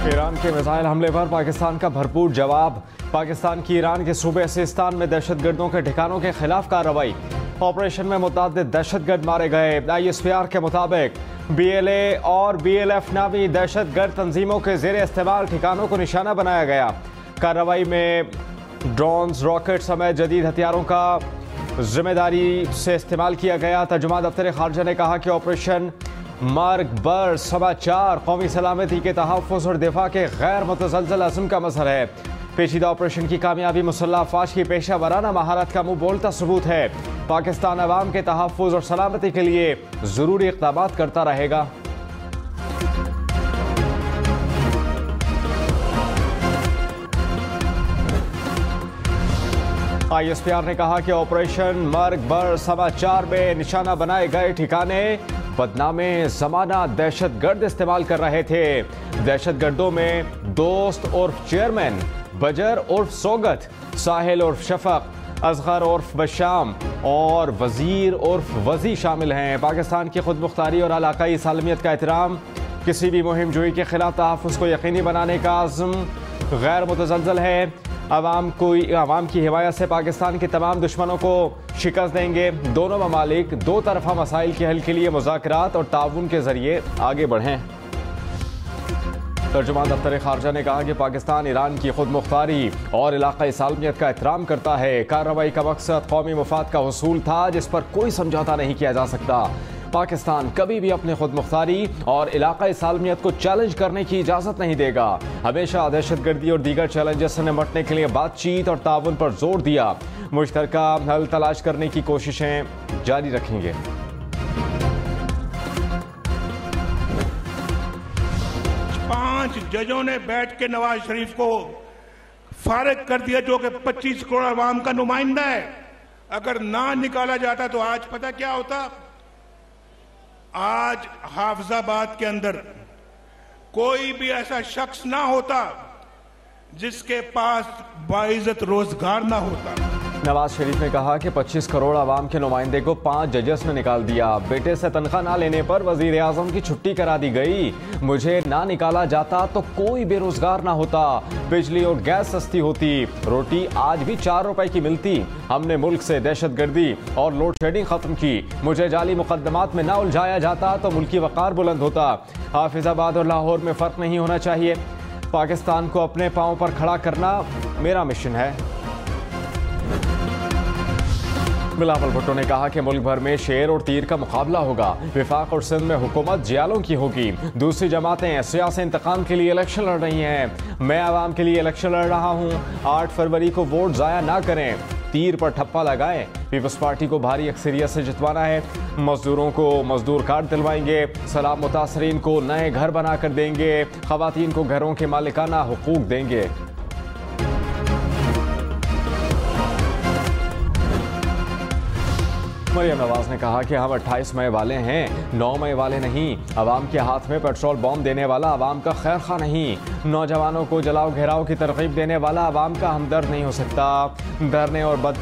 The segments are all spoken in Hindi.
ईरान के मिसाइल हमले पर पाकिस्तान का भरपूर जवाब। पाकिस्तान की ईरान के सूबे सिस्तान में दहशतगर्दों के ठिकानों के खिलाफ कार्रवाई। ऑपरेशन में मुतअद्दिद दहशतगर्द मारे गए। ISPR के मुताबिक BLA और BLF नामी दहशतगर्द तंजीमों के जेर इस्तेमाल ठिकानों को निशाना बनाया गया। कार्रवाई में ड्रोन्स, रॉकेट समेत जदीद हथियारों का जिम्मेदारी से इस्तेमाल किया गया। तर्जुमान दफ्तर खारजा ने कहा कि ऑपरेशन मार्ग बर समाचार कौमी सलामती के तहफ़्फ़ुज़ और दिफा के गैर मुतज़लज़ल अज़्म का मज़हर है। पेचीदा ऑपरेशन की कामयाबी मुसल्लह अफ़वाज की पेशा वराना महारत का मुँह बोलता सबूत है। पाकिस्तान अवाम के तहफ़्फ़ुज़ और सलामती के लिए ज़रूरी इक़दामात करता रहेगा। ISPR ने कहा कि ऑपरेशन मार्ग बर समाचार में निशाना बनाए गए ठिकाने बदनामे ज़माना दहशतगर्द इस्तेमाल कर रहे थे। दहशतगर्दों में दोस्त उर्फ चेयरमैन, बजर उर्फ सोगत, साहिल उर्फ शफक, असगर उर्फ बशाम और वजीर उर्फ वजी शामिल हैं। पाकिस्तान की खुद मुख्तारी और इलाकाई सालमियत का एहतराम, किसी भी मुहिम जोई के खिलाफ तहफ़्फ़ुज़ को यकीनी बनाने का आज़म गैर मुतज़लज़ल है। अवाम की हिमायत से पाकिस्तान के तमाम दुश्मनों को शिकस्त देंगे। दोनों ममालिक दो तरफा मसाइल के हल के लिए मुज़ाकरात और ताउन के जरिए आगे बढ़ें। तर्जुमान दफ्तर खारजा ने कहा कि पाकिस्तान ईरान की खुद मुख्तारी और इलाक़ाई सालमियत का एहतराम करता है। कार्रवाई का मकसद कौमी मफाद का हुसूल था, जिस पर कोई समझौता नहीं किया जा सकता। पाकिस्तान कभी भी अपने खुद मुख्तारी और इलाक़ाई सालमियत को चैलेंज करने की इजाज़त नहीं देगा। हमेशा दहशतगर्दी और दीगर चैलेंजेस से निपटने के लिए बातचीत और ताउन पर जोर दिया। मुश्तरका हल तलाश करने की कोशिशें जारी रखेंगे। पांच जजों ने बैठ के नवाज शरीफ को फारिग कर दिया, जो कि 25 करोड़ अवाम का नुमाइंदा है। अगर ना निकाला जाता तो आज पता क्या होता? आज हाफिजाबाद के अंदर कोई भी ऐसा शख्स ना होता जिसके पास बाइज्जत रोजगार ना होता। नवाज शरीफ ने कहा कि 25 करोड़ आवाम के नुमाइंदे को 5 जजेस ने निकाल दिया। बेटे से तनख्वाह ना लेने पर वजीर आजम की छुट्टी करा दी गई। मुझे ना निकाला जाता तो कोई बेरोजगार ना होता, बिजली और गैस सस्ती होती, रोटी आज भी 4 रुपए की मिलती। हमने मुल्क से दहशतगर्दी और लोड शेडिंग खत्म की। मुझे जाली मुकदमात में ना उलझाया जाता तो मुल्की वक़ार बुलंद होता। हाफिजाबाद और लाहौर में फ़र्क नहीं होना चाहिए। पाकिस्तान को अपने पाँव पर खड़ा करना मेरा मिशन है। बिलावल भुट्टो ने कहा कि मुल्क भर में शेर और तीर का मुकाबला होगा। विफाक और सिंध में हुकूमत जियालों की होगी। दूसरी जमातें सियासी इंतकाम के लिए इलेक्शन लड़ रही हैं। मैं आवाम के लिए इलेक्शन लड़ रहा हूँ। 8 फरवरी को वोट ज़ाया ना करें, तीर पर ठप्पा लगाएं। पीपल्स पार्टी को भारी अक्सरियत से जितवाना है। मजदूरों को मजदूर कार्ड दिलवाएंगे। सैलाब मुतासरीन को नए घर बना कर देंगे। खवातीन को घरों के मालिकाना हुकूक देंगे। मरियम नवाज ने कहा कि हम 28 मई वाले हैं, 9 मई वाले नहीं। अवाम के हाथ में पेट्रोल बॉम्ब देने वाला अवाम का खैर खा नहीं। नौजवानों को जलाओ घेराव की तरकीब देने वाला अवाम का हमदर्द नहीं हो सकता। डरने और बद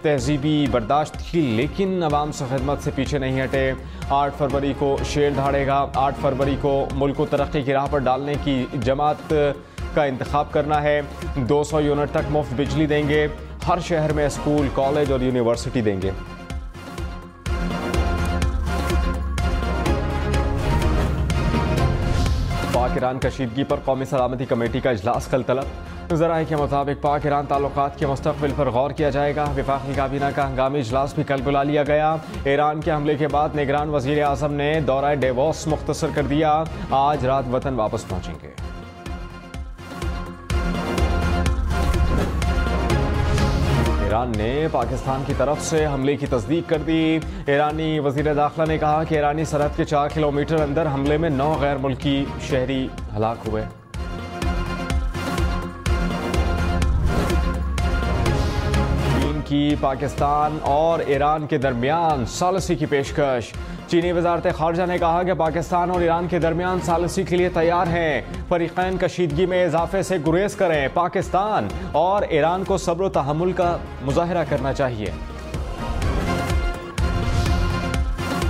तहजीबी बर्दाश्त की, लेकिन अवाम से खिदमत से पीछे नहीं हटे। 8 फरवरी को शेर ढाड़ेगा। 8 फरवरी को मुल्क को तरक्की की राह पर डालने की जमात का इंतखाब करना है। 200 यूनिट तक मुफ्त बिजली देंगे। हर शहर में स्कूल, कॉलेज और यूनिवर्सिटी देंगे। पाक ईरान कशीदगी पर कौमी सलामती कमेटी का इजलास कल तलब। ज़राए के मुताबिक पाक ईरान ताल्लुकात के मुस्तक़बिल पर गौर किया जाएगा। वफाकी काबीना का हंगामी इजलास भी कल बुला लिया गया। ईरान के हमले के बाद निगरान वज़ीर आज़म ने दौरा डेवोस मुख्तसर कर दिया। आज रात वतन वापस पहुँचेंगे। ईरान ने पाकिस्तान की तरफ से हमले की तस्दीक कर दी। ईरानी वज़ीर दाखिला ने कहा कि ईरानी सरहद के 4 किलोमीटर अंदर हमले में 9 गैर मुल्की शहरी हलाक हुए। चीन की पाकिस्तान और ईरान के दरमियान सालिसी की पेशकश। चीनी वजारत खारजा ने कहा कि पाकिस्तान और ईरान के दरमियान सालिसी के लिए तैयार हैं। फरीक़ैन कशीदगी में इजाफे से गुरेज करें। पाकिस्तान और ईरान को सब्र व तहम्मुल का मुजाहिरा करना चाहिए।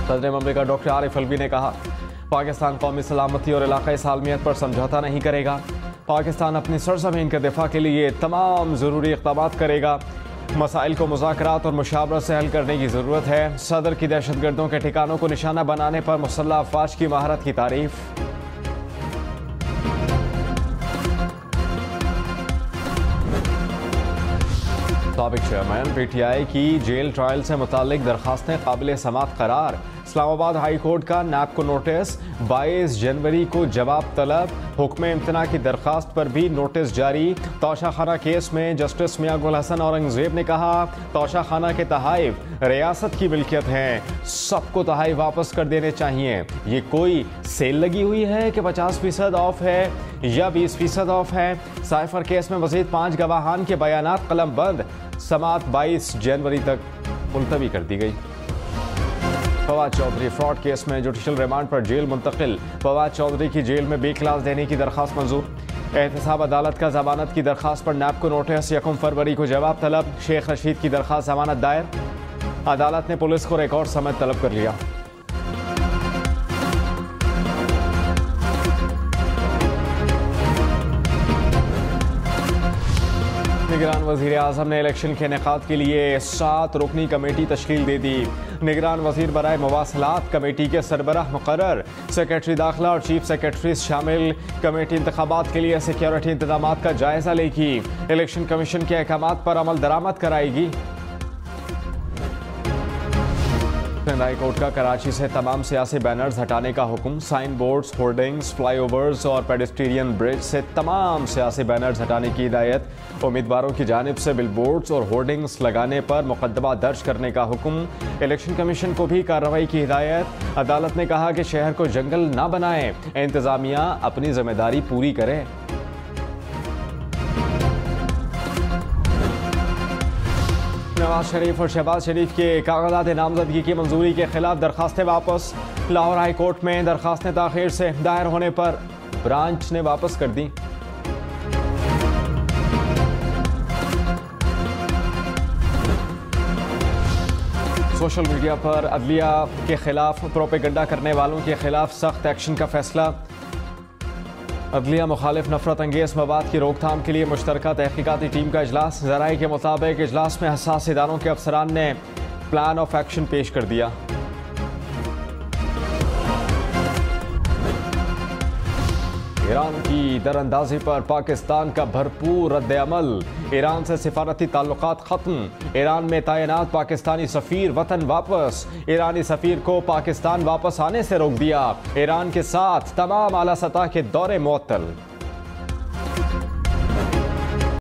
सदर ममलिकत डॉक्टर आरिफ अलवी ने कहा पाकिस्तान कौमी सलामती और इलाकाई सालमियत पर समझौता नहीं करेगा। पाकिस्तान अपनी सरजमीन के दिफा के लिए तमाम ज़रूरी इक़दाम करेगा। मसाइल को मुज़ाकरात और मुशावरत से हल करने की ज़रूरत है। सदर की दहशतगर्दों के ठिकानों को निशाना बनाने पर मुसल्लह अफ़वाज की महारत की तारीफ। साबिक चेयरमैन PTI की जेल ट्रायल से मुताल्लिक दरखास्तें काबिल समाअत करार। इस्लामाबाद हाई कोर्ट का नैब को नोटिस, 22 जनवरी को जवाब तलब। हुक्म इम्तना की दरखास्त पर भी नोटिस जारी। तोशा खाना केस में जस्टिस मियां गुल हसन औरंगजेब ने कहा, तोशा खाना के तहाइफ रियासत की मिल्कियत हैं, सबको तहाइफ वापस कर देने चाहिए। ये कोई सेल लगी हुई है कि 50% ऑफ है या 20% ऑफ है। साइफर केस में मजीद 5 गवाहान के बयानात कलम बंद। समाअत 22 जनवरी तक मुलतवी कर दी गई। फवाद चौधरी फ्रॉड केस में जुडिशल रिमांड पर जेल मुंतकिल। फवाद चौधरी की जेल में B क्लास देने की दरखास्त मंजूर। एहतसाब अदालत का जमानत की दरखास्त पर नैब को नोटिस। 1 फरवरी को जवाब तलब। शेख रशीद की दरखास्त जमानत दायर। अदालत ने पुलिस को रिकॉर्ड समेत तलब कर लिया। निगरान वज़ीर आज़म ने इलेक्शन के इनेकाद के लिए 7 रुकनी कमेटी तश्कील दे दी। निगरान वज़ीर बराए मवासलात कमेटी के सरबराह मुकर्रर। सेक्रेटरी दाखिला और चीफ सेक्रेटरी शामिल। कमेटी इंतखाबात के लिए सिक्योरिटी इंतजामात का जायजा लेगी। इलेक्शन कमीशन के अहकामात पर अमल दरामद कराएगी। हाई कोर्ट का कराची से तमाम सियासी बैनर्स हटाने का हुक्म। साइन बोर्ड्स, होर्डिंग्स, फ्लाईओवर्स और पेडेस्ट्रियन ब्रिज से तमाम सियासी बैनर्स हटाने की हिदायत। उम्मीदवारों की जानिब से बिलबोर्ड्स और होर्डिंग्स लगाने पर मुकदमा दर्ज करने का हुक्म। इलेक्शन कमीशन को भी कार्रवाई की हिदायत। अदालत ने कहा कि शहर को जंगल ना बनाएं, इंतजामिया अपनी जिम्मेदारी पूरी करे। नवाज शरीफ और शहबाज शरीफ के कागजात नामजदगी की मंजूरी के खिलाफ दरखास्तें वापस। लाहौर हाई कोर्ट में दरखास्तें ताखीर से दायर होने पर ब्रांच ने वापस कर दी। सोशल मीडिया पर अदलिया के खिलाफ प्रोपेगंडा करने वालों के खिलाफ सख्त एक्शन का फैसला। अदलिया मुखालिफ नफरत अंगेज मवाद की रोकथाम के लिए मुश्तरका तहकीकाती टीम का इजलास। ज़राए के मुताबिक इजलास में हसास इदारों के अफसरान ने प्लान ऑफ एक्शन पेश कर दिया। ईरान की दरअंदाजी पर पाकिस्तान का भरपूर रद्द-ए-अमल। ईरान से सिफारती ताल्लुकात खत्म। ईरान में तैनात पाकिस्तानी सफीर वतन वापस। ईरानी सफीर को पाकिस्तान वापस आने से रोक दिया। ईरान के साथ तमाम आला सतह के दौरे मुअत्तल।